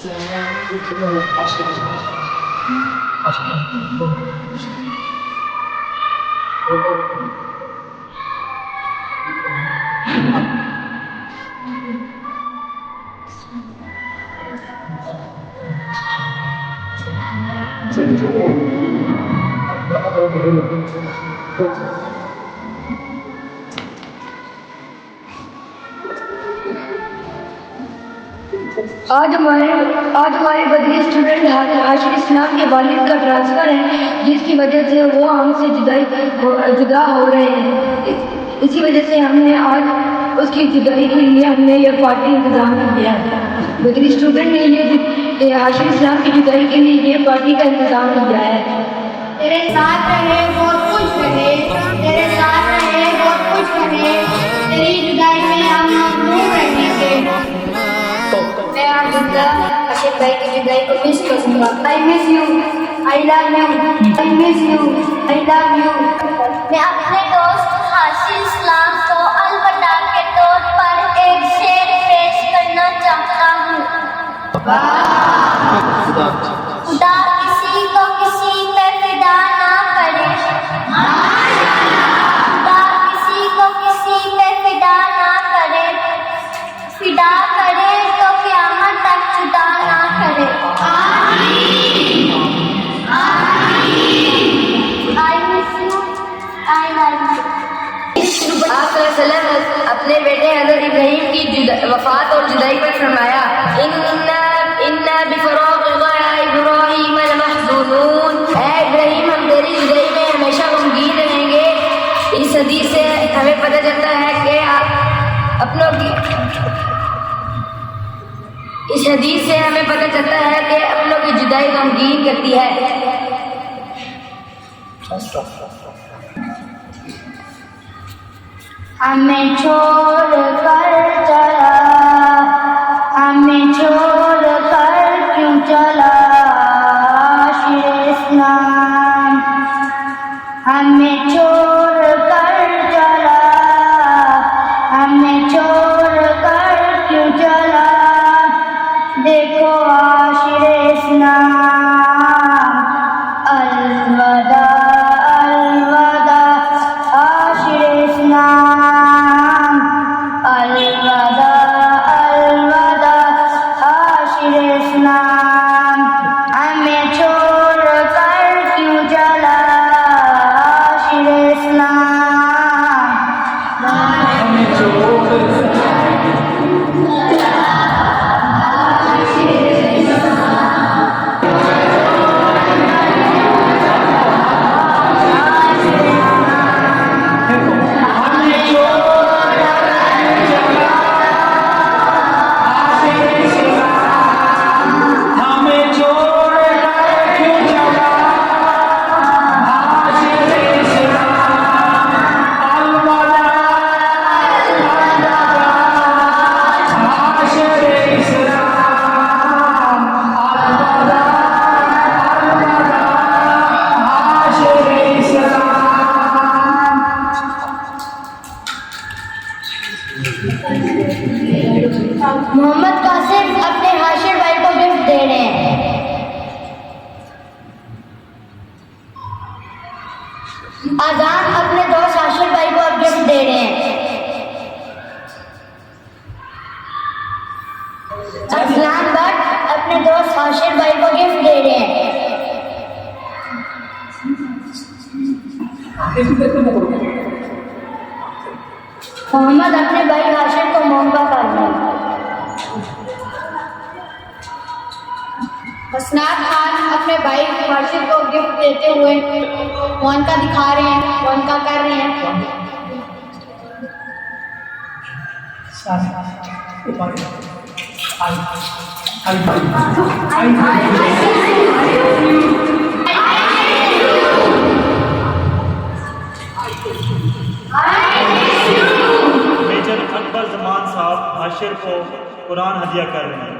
आज हमारे बदली स्टूडेंट हाशिर इस्लाम के वालिद का ट्रांसफ़र है, जिसकी वजह से वो हमसे जुदा हो रहे हैं। इसी वजह से हमने आज उसकी जुदाई के लिए हमने ये पार्टी इंतज़ाम किया है। बदली स्टूडेंट ने ये हाशिर इस्लाम की जुदाई के लिए ये पार्टी का इंतज़ाम किया है। तेरे साथ रहे बहुत कुछ रहे, तेरे साथ रहे बहुत कुछ रहे, तेरी जुदाई में हम दूर रहेंगे। मैं आबिदा हाशिर भाई की जुदाई को मिस करूंगा। I miss you, I love you, I miss you, I love you। मैं अपने दोस्त हाशिर इस्लाम को अलविदा के तौर पर एक शेर पेश करना चाहता हूँ। खुदा किसी को किसी पे फिदा ना करे, खुदा किसी को किसी पे फिदा ना करे, फिदा करे तो क़यामत तक जुदा ना करे। I miss you, I love you। आप अपने बेटे हज़रत इब्राहीम की वफ़ात और जुदाई पर फरमाया, इन्ना बिफ़राक़िका या इब्राहीम लमहज़ूनून। ऐ इब्राहीम, हम तेरी जुदाई में हमेशा गमगीन रहेंगे। इस हदीस से हमें पता चलता है कि अपनों की जुदाई गमगीन करती है। हमें छोड़ कर चला, हमें छोड़ कर क्यों चला हाशिर इस्लाम, हमें छोड़ कर चला, हमें छोड़ कर क्यों चला। देखो हाशिर इस्लाम, अलविदा अलविदा हाशिर इस्लाम, अलविदा अलविदा हाशिर इस्लाम। हमें छोड़ कर क्यों चला हाशिर इस्लाम। मोहम्मद कासिम अपने हाशिर भाई को गिफ्ट दे रहे हैं। आजान अपने दोस्त हाशिर भाई को अब गिफ्ट दे रहे हैं। अरसलान भट्ट अपने दोस्त हाशिर भाई को गिफ्ट दे रहे हैं। मोहम्मद अपने भाई हाशिर को मौका कर रहे हैं। हसनात खान अपने भाई हाशिर को गिफ्ट देते हुए कौन का दिखा रहे हैं, कौन का कर रहे हैं। मेजर अकबर जमान साहब हाशिर को कुरान हदिया कर रहे हैं।